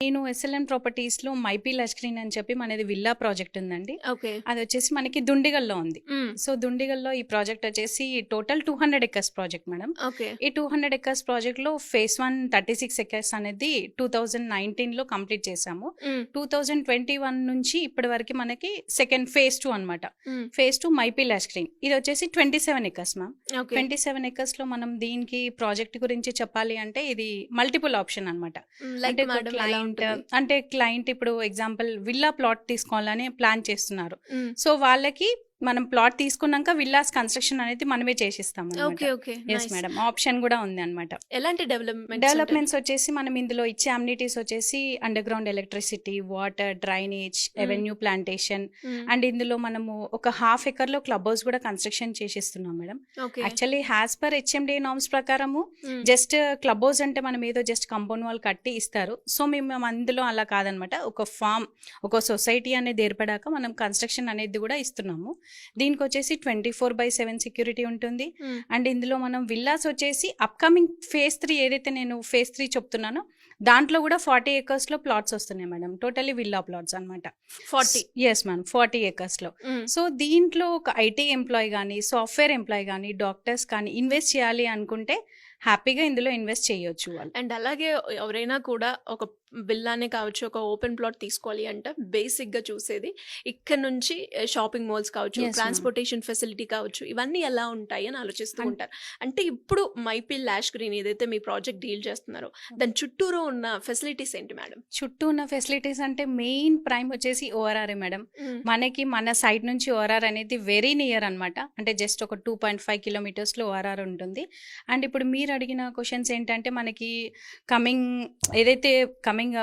నేను SLN ప్రాపర్టీస్‌లో Maipi lush green అని చెప్పి మనది విల్లా ప్రాజెక్ట్ ఉందండి. ఓకే. అది వచ్చేసి మనకి దుండిగల్‌లో ఉంది. హ్మ్. సో, దుండిగల్‌లో ఈ ప్రాజెక్ట్ వచ్చేసి total 200 acres project madam. Okay. ఈ 200 ఎకర్స్ ప్రాజెక్ట్‌లో ఫేజ్ 1 36 ఎకర్స్ అనేది 2019లో కంప్లీట్ చేశాము. హ్మ్. 2021 నుంచి ఇప్పటి వరకు మనకి సెకండ్ ఫేజ్ 2 అనమాట. హ్మ్. Phase 2 Maipi lush green. ఇది వచ్చేసి 27 ఎకర్స్ మ్యామ్. ఓకే. 27 ఎకర్స్‌లో మనం దీనికి ప్రాజెక్ట్ గురించి చెప్పాలి అంటే ఇది మల్టిపుల్ ఆప్షన్ అనమాట. లైక్ అంటే మేడం ఎలా క్లయింట్ ఉంటుంది? అంటే క్లయింట్ ఇప్పుడు ఎగ్జాంపుల్ విల్లా ప్లాట్ తీసుకోవాలని ప్లాన్ చేస్తున్నారు. హ్మ్. సో వాళ్ళకి మనం ప్లాట్ తీసుకున్నాక విల్లాస్ కన్స్ట్రక్షన్ అనేది మనమే చేసిస్తాం ఓకే. అనమాట. Okay. Yes nice. Madam, option కూడా ఉంది అనమాట. ఎలాంటి డెవలప్మెంట్స్ డెవలప్మెంట్స్ వచ్చేసి మనం ఇందులో ఇచ్చే అమ్యూనిటీస్ వచ్చేసి underground electricity, water, drainage, avenue plantation and ఇందులో మనము ఒక హాఫ్ ఎకర్ లో క్లబ్ హౌస్ కూడా కన్స్ట్రక్షన్ చేసిస్తున్నాం madam. Okay. Actually as per HMD norms ప్రకారము జస్ట్ క్లబ్ హౌస్ అంటే మనం ఏదో జస్ట్ కాంపౌండ్ వాల్ కట్టి ఇస్తారు. సో మేము అందులో అలా కాదనమాట. ఒక ఫామ్, ఒక సొసైటీ అనేది ఏర్పడాక మనం కన్స్ట్రక్షన్ అనేది కూడా ఇస్తున్నాము. దీనికి వచ్చేసి 24/7 సెక్యూరిటీ ఉంటుంది. అండ్ ఇందులో మనం విల్లాస్ వచ్చేసి అప్కమింగ్ ఫేజ్ 3 ఏదైతే నేను ఫేజ్ 3 చెప్తున్నానో దాంట్లో కూడా 40 acres లో ప్లాట్స్ వస్తున్నాయి మేడం. టోటలీ విల్లా ప్లాట్స్ అనమాట. 40. ఎస్ మ్యామ్, 40 acres లో. సో దీంట్లో ఒక ఐటీ ఎంప్లాయీ కానీ, సాఫ్ట్వేర్ ఎంప్లాయీ కానీ, డాక్టర్స్ కానీ ఇన్వెస్ట్ చేయాలి అనుకుంటే హ్యాపీగా ఇందులో ఇన్వెస్ట్ చేయొచ్చు వాళ్ళు. అండ్ అలాగే ఎవరైనా కూడా ఒక విల్లానే కావచ్చు, ఒక ఓపెన్ ప్లాట్ తీసుకోవాలి అంటే బేసిక్ గా చూసేది ఇక్కడ నుంచి షాపింగ్ మాల్స్ కావచ్చు, Yes, ma'am. ట్రాన్స్పోర్టేషన్ ఫెసిలిటీ కావచ్చు, ఇవన్నీ ఎలా ఉంటాయి అని ఆలోచిస్తూ ఉంటారు. అంటే ఇప్పుడు మైపీ లాష్ గ్రీన్ ఏదైతే మీ ప్రాజెక్ట్ డీల్ చేస్తున్నారో దాని చుట్టూరు ఉన్న ఫెసిలిటీస్ ఏంటి మేడం? చుట్టూ ఉన్న ఫెసిలిటీస్ అంటే మెయిన్ ప్రైమ్ వచ్చేసి ఓఆర్ఆర్ మేడం. మనకి మన సైడ్ నుంచి ఓఆర్ఆర్ అనేది వెరీ నియర్ అనమాట. అంటే జస్ట్ ఒక 2.5 kilometers లో ఓఆర్ఆర్ ఉంటుంది. అండ్ ఇప్పుడు మీరు అడిగిన క్వశ్చన్స్ ఏంటంటే మనకి ఏదైతే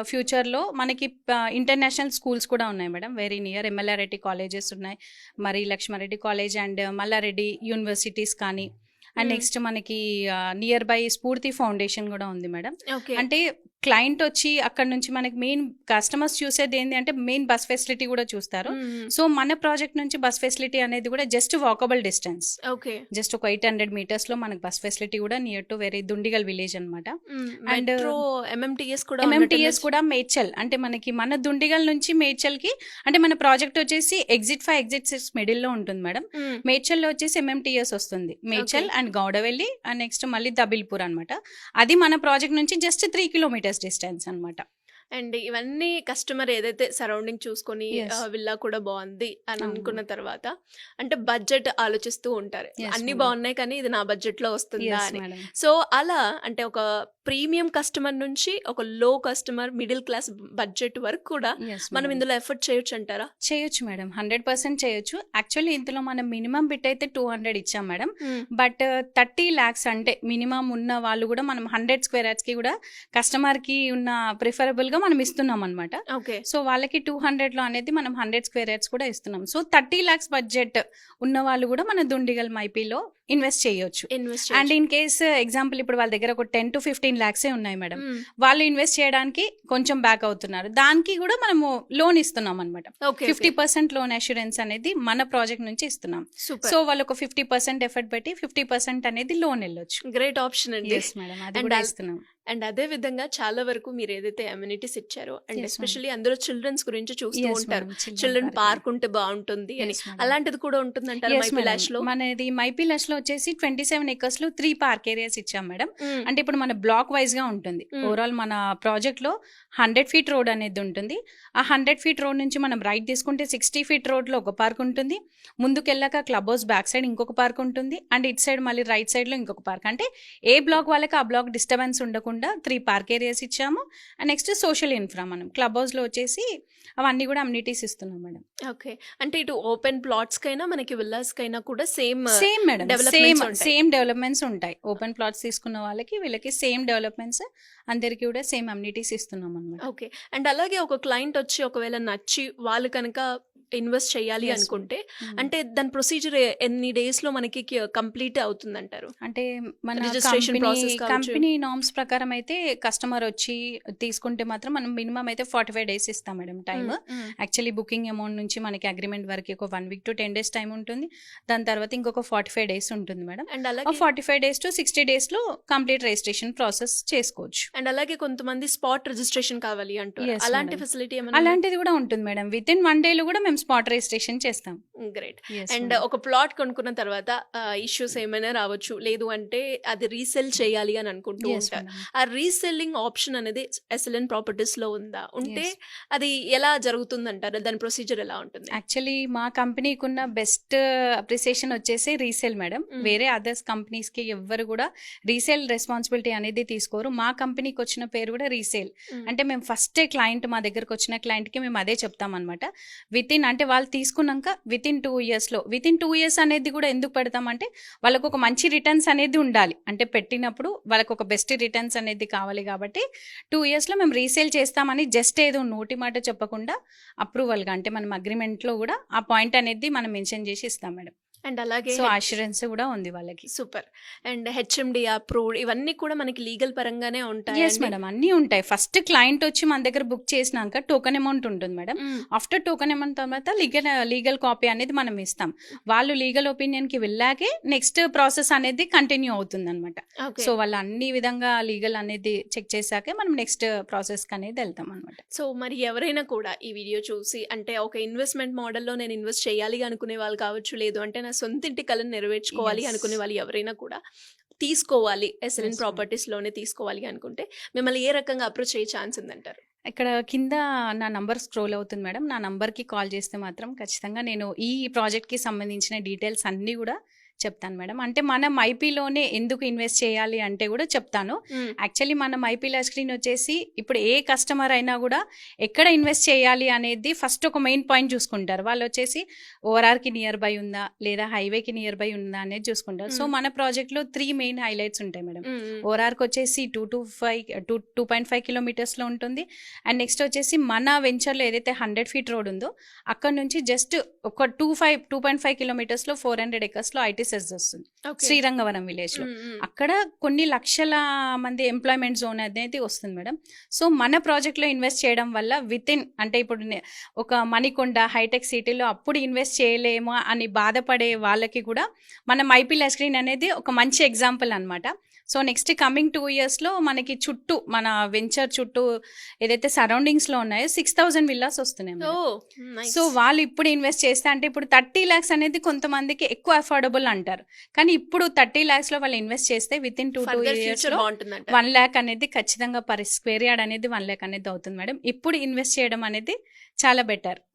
ఫ్యూచర్లో మనకి ఇంటర్నేషనల్ స్కూల్స్ కూడా ఉన్నాయి మేడం. వెరీ నియర్ ఎమ్మెల్లారెడ్డి కాలేజెస్ ఉన్నాయి, మరి Lakshmareddy college and Mallareddy universities కానీ. అండ్ నెక్స్ట్ మనకి నియర్ బై స్ఫూర్తి ఫౌండేషన్ కూడా ఉంది మేడం. ఓకే. అంటే క్లయింట్ వచ్చి అక్కడ నుంచి మనకి మెయిన్ కస్టమర్స్ చూసేది ఏంటి అంటే మెయిన్ బస్ ఫెసిలిటీ కూడా చూస్తారు. సో మన ప్రాజెక్ట్ నుంచి బస్ ఫెసిలిటీ అనేది కూడా just walkable distance, okay. Just ఒక 800 meters లో మనకి బస్ ఫెసిలిటీ కూడా near to very Dundigal village అనమాట. అండ్ మెట్రో ఎంఎంటీఎస్ కూడా ఎంఎంటీఎస్ కూడా మేడ్చల్, అంటే మనకి మన దుండిగల్ నుంచి మేడ్చల్ కి, అంటే మన ప్రాజెక్ట్ వచ్చేసి ఎగ్జిట్ 5 ఎగ్జిట్ 6 మిడిల్ లో ఉంటుంది మేడం. మేడ్చల్ లో వచ్చేసి ఎంఎంటీఎస్ వస్తుంది, Medchal and Gowdavelli and next మళ్ళీ దబిల్పూర్ అనమాట. అది మన ప్రాజెక్ట్ నుంచి జస్ట్ 3 kilometers డిస్టెన్స్ అనమాట. అండ్ ఇవన్నీ కస్టమర్ ఏదైతే సరౌండింగ్ చూసుకొని Yes. విల్లా కూడా బాగుంది అని అవును. అనుకున్న తర్వాత అంటే బడ్జెట్ ఆలోచిస్తూ ఉంటారు. Yes, అన్ని madam. బాగున్నాయి కానీ ఇది నా బడ్జెట్ లో వస్తుందా Yes, అని. madam. సో అలా అంటే ఒక ప్రీమియం కస్టమర్ నుంచి ఒక లో కస్టమర్, మిడిల్ క్లాస్ బడ్జెట్ వరకు కూడా Yes, మనం madam. ఇందులో ఎఫర్ట్ చేయొచ్చు అంటారా? చేయొచ్చు మేడం, 100% చేయొచ్చు. యాక్చువల్లీ ఇందులో మనం మినిమం బిట్ అయితే 200 ఇచ్చాం మేడం. బట్ 30 lakhs అంటే మినిమం ఉన్న వాళ్ళు కూడా మనం 100 square yards కి కూడా కస్టమర్ కి ఉన్న ప్రిఫరబుల్ గా మనం ఇస్తున్నాం అనమాట. ఓకే. సో వాళ్ళకి 200 లో అనేది మనం 100 square yards కూడా ఇస్తున్నాం. సో 30 lakhs బడ్జెట్ ఉన్న వాళ్ళు కూడా మన దుండిగల్ మైపీలో ఇన్వెస్ట్ చేయొచ్చు. Invest and in case example ఇప్పుడు వాళ్ళ దగ్గర ఒక 10 to 15 lakhs ఉన్నాయి మేడం, వాళ్ళు ఇన్వెస్ట్ చేయడానికి కొంచెం బ్యాక్ అవుతున్నారు, దానికి కూడా మనము లోన్ ఇస్తున్నాం అనమాట. ఓకే. 50% లోన్ అష్యూరెన్స్ అనేది మన ప్రాజెక్ట్ నుంచి ఇస్తున్నాం. సూపర్. సో వాళ్ళు ఒక 50% ఎఫర్ట్ పెట్టి 50% అనేది లోన్ వెళ్ళొచ్చు. గ్రేట్ ఆప్షన్ అండి. ఎస్ మేడం, అది And కూడా al- ఇస్తున్నాం. అండ్ అదే విధంగా చాలా వరకు మీరు ఏదైతే అమ్యూనిటీస్ ఇచ్చారో అండ్ Yes, ఎస్పెషల్లీ అందులో చిల్డ్రన్స్ గురించి చూస్తూ Yes, ఉంటారు, madam. Children children park. Park ఉంటే బాగుంటుంది అని. Yes, madam. అలాంటిది కూడా ఉంటుందంటారా Yes, మైపీ madam. లాష్ లో? మనది మైపీ లష్ లో వచ్చేసి 27 acres లో 3 పార్క్ ఏరియాస్ ఇచ్చాం మేడం. అంటే ఇప్పుడు మన బ్లాక్ వైజ్ గా ఉంటుంది. ఓవరాల్ మన ప్రాజెక్ట్ లో 100 feet రోడ్ అనేది ఉంటుంది. ఆ 100 feet రోడ్ నుంచి మనం రైట్ తీసుకుంటే 60 feet రోడ్ లో ఒక పార్క్ ఉంటుంది, ముందుకెళ్ళాక క్లబ్ హౌస్ బ్యాక్ సైడ్ ఇంకొక పార్క్ ఉంటుంది, అండ్ ఇట్ సైడ్ మళ్ళీ రైట్ సైడ్ లో ఇంకొక పార్క్. అంటే ఏ బ్లాక్ వాళ్ళకి ఆ బ్లాక్ డిస్టర్బెన్స్ ఉండకుండా 3 పార్క్ ఏరియాస్ ఇచ్చాము. అండ్ నెక్స్ట్ సోషల్ ఇన్ఫ్రా మనం క్లబ్ హౌస్ లో వచ్చేసి అవన్నీ కూడా అమ్యూనిటీస్ ఇస్తున్నాం మేడం. ఓకే. అంటే ఇటు ఓపెన్ ప్లాట్స్ కైనా మనకి విల్లాస్ కైనా కూడా సేమ్ సేమ్ మేడం, developments ఉంటాయి. సేమ్ డెవలప్మెంట్స్ ఉంటాయి. ఓపెన్ ప్లాట్స్ తీసుకున్న వాళ్ళకి వీళ్ళకి సేమ్ డెవలప్మెంట్స్, అందరికి కూడా సేమ్ అమ్యూనిటీస్ ఇస్తున్నాం అనమాట. ఓకే. అండ్ అలాగే ఒక క్లయింట్ వచ్చి ఒకవేళ నచ్చి వాళ్ళు కనుక ఇన్వెస్ట్ చేయాలి Yes, అనుకుంటే Hmm. అంటే దాని ప్రొసీజర్ ఎన్ని డేస్ లో మనకి కంప్లీట్ అవుతుంది అంటారు? అంటే మన Registration process కావచ్చు. కంపెనీ నామ్స్ ప్రకారం అయితే కస్టమర్ వచ్చి తీసుకుంటే మాత్రం మనం మినిమం అయితే 45 డేస్ ఇస్తాం madam time. Actually booking amount నుంచి మనకి అగ్రిమెంట్ వరకు ఒక 1 వీక్ టు 10 డేస్ టైం ఉంటుంది. దాని తర్వాత ఇంకొక 45 డేస్ ఉంటుంది మేడం. అండ్ ఆ అలాగే 45 డేస్ టు 60 డేస్ లో కంప్లీట్ రిజిస్ట్రేషన్ ప్రాసెస్ చేసుకోవచ్చు. అండ్ అలాగే కొంతమంది స్పాట్ రిజిస్ట్రేషన్ కావాలి అంటారు. Yes, అలాంటి madam. ఫెసిలిటీ ఏమైనా? అలాంటిది కూడా ఉంటుంది మేడం. విత్ ఇన్ 1 డేలో కూడా మేము స్పాట్ రిజిస్ట్రేషన్ చేస్తాం. గ్రేట్. Yes, and madam. ఒక ప్లాట్ కొనుక్కున్న తర్వాత ఇష్యూస్ ఏమైనా రావచ్చు, లేదు అంటే అది రీసెల్ చేయాలి అని అనుకుంటూ Yes, ఉంటారు. madam. ఆ రీసెల్లింగ్ ఆప్షన్ అనేది ఎస్ఎల్ఎన్ ప్రాపర్టీస్ లో ఉందా? ఉంటే Yes. అది ఎలా జరుగుతుంది అంటారు? దాని ప్రొసీజర్ ఎలా ఉంటుంది? యాక్చువల్లీ మా కంపెనీకి ఉన్న బెస్ట్ అప్రిసియేషన్ వచ్చేసి రీసేల్ మేడం. వేరే అదర్స్ కంపెనీస్ కి ఎవ్వరు కూడా రీసేల్ రెస్పాన్సిబిలిటీ అనేది తీసుకోరు. మా కంపెనీకి వచ్చిన పేరు కూడా రీసేల్. అంటే మేము ఫస్ట్ క్లయింట్, మా దగ్గరకు వచ్చిన క్లయింట్ కి మేము అదే చెప్తాం అనమాట. విత్ ఇన్ అంటే వాళ్ళు తీసుకున్నాక విత్ ఇన్ 2 years లో, విత్ ఇన్ 2 years అనేది కూడా ఎందుకు పెడతామంటే వాళ్ళకు ఒక మంచి రిటర్న్స్ అనేది ఉండాలి. అంటే పెట్టినప్పుడు వాళ్ళకు ఒక బెస్ట్ రిటర్న్స్ అనేది కావాలి కాబట్టి 2 years లో మేము రీసేల్ చేస్తామని జస్ట్ ఏదో నోటి మాట చెప్పకుండా అప్రూవల్గా, అంటే మనం అగ్రిమెంట్లో కూడా ఆ పాయింట్ అనేది మనం మెన్షన్ చేసి ఇస్తాం మేడం. అండ్ అలాగే సో అష్యూరెన్స్ కూడా ఉంది వాళ్ళకి. సూపర్. అండ్ హెచ్ఎండి అప్రూవ్డ్ ఇవన్నీ కూడా మనకి లీగల్ పరంగానే ఉంటాయి. ఎస్ మేడం, అన్నీ ఉంటాయి. ఫస్ట్ క్లయింట్ వచ్చి మన దగ్గర బుక్ చేసినాక టోకెన్ అమౌంట్ ఉంటుంది మేడం. ఆఫ్టర్ టోకెన్ అమౌంట్ తర్వాత లీగల్ కాపీ అనేది మనం ఇస్తాం. వాళ్ళు లీగల్ ఒపీనియన్ కి వెళ్ళాకే నెక్స్ట్ ప్రాసెస్ అనేది కంటిన్యూ అవుతుంది అనమాట. సో వాళ్ళు అన్ని విధంగా లీగల్ అనేది చెక్ చేశాకే మనం నెక్స్ట్ ప్రాసెస్ కి అనేది వెళ్తాం అనమాట. సో మరి ఎవరైనా కూడా ఈ వీడియో చూసి అంటే ఒక ఇన్వెస్ట్మెంట్ మోడల్లో నేను ఇన్వెస్ట్ చేయాలి అనుకునే వాళ్ళు కావచ్చు, లేదు అంటే నా సొంత ఇంటి కలను నెరవేర్చుకోవాలి Yes. అనుకునే వాళ్ళు ఎవరైనా కూడా తీసుకోవాలి, ఎస్ఎల్ఎన్ Yes, ప్రాపర్టీస్ లోనే తీసుకోవాలి అనుకుంటే మిమ్మల్ని ఏ రకంగా అప్రోచ్ అయ్యే ఛాన్స్ ఉందంటారు? ఇక్కడ కింద నా నంబర్ స్క్రోల్ అవుతుంది మేడం. నా నంబర్కి కాల్ చేస్తే మాత్రం ఖచ్చితంగా నేను ఈ ప్రాజెక్ట్కి సంబంధించిన డీటెయిల్స్ అన్నీ కూడా చెప్తాను మేడం. అంటే మనం ఐపీలోనే ఎందుకు ఇన్వెస్ట్ చేయాలి అంటే కూడా చెప్తాను. యాక్చువల్లీ మనం ఐపీ లాష్ స్క్రీన్ వచ్చేసి ఇప్పుడు ఏ కస్టమర్ అయినా కూడా ఎక్కడ ఇన్వెస్ట్ చేయాలి అనేది ఫస్ట్ ఒక మెయిన్ పాయింట్ చూసుకుంటారు. వాళ్ళు వచ్చేసి ఓఆర్ఆర్కి నియర్ బై ఉందా లేదా హైవేకి నియర్ బై ఉందా అనేది చూసుకుంటారు. సో మన ప్రాజెక్ట్లో 3 మెయిన్ హైలైట్స్ ఉంటాయి మేడం. ఓఆర్ఆర్కి వచ్చేసి 2.5 కిలోమీటర్స్లో ఉంటుంది. అండ్ నెక్స్ట్ వచ్చేసి మన వెంచర్లో ఏదైతే 100 feet రోడ్ ఉందో అక్కడ నుంచి జస్ట్ ఒక 2.5 కిలోమీటర్స్లో 400 acres లో ఐటీ సెస్ వస్తుంది శ్రీరంగవరం విలేజ్ లో. అక్కడ కొన్ని లక్షల మంది ఎంప్లాయ్మెంట్ జోన్ అనేది వస్తుంది మేడం. సో మన ప్రాజెక్ట్ లో ఇన్వెస్ట్ చేయడం వల్ల విత్ ఇన్ అంటే ఇప్పుడు ఒక మణికొండ హైటెక్ సిటీలో అప్పుడు ఇన్వెస్ట్ చేయలేమో అని బాధపడే వాళ్ళకి కూడా మనం ఐపీ లాష్ స్క్రీన్ అనేది ఒక మంచి ఎగ్జాంపుల్ అన్నమాట. సో నెక్స్ట్ కమింగ్ 2 years లో మనకి చుట్టూ మన వెంచర్ చుట్టూ ఏదైతే సరౌండింగ్స్ లో ఉన్నాయో 6,000 విల్లాస్ వస్తున్నాయి మేడం. సో వాళ్ళు ఇప్పుడు ఇన్వెస్ట్ చేస్తే అంటే ఇప్పుడు 30 lakhs అనేది కొంతమందికి ఎక్కువ అఫోర్డబుల్ అంటారు. కానీ ఇప్పుడు 30 lakhs లో వాళ్ళు ఇన్వెస్ట్ చేస్తే విత్ ఇన్ 2 years లో 1 lakh అనేది ఖచ్చితంగా పర్ స్క్వేర్ యార్డ్ అనేది 1 lakh అనేది అవుతుంది మేడం. ఇప్పుడు ఇన్వెస్ట్ చేయడం అనేది చాలా బెటర్.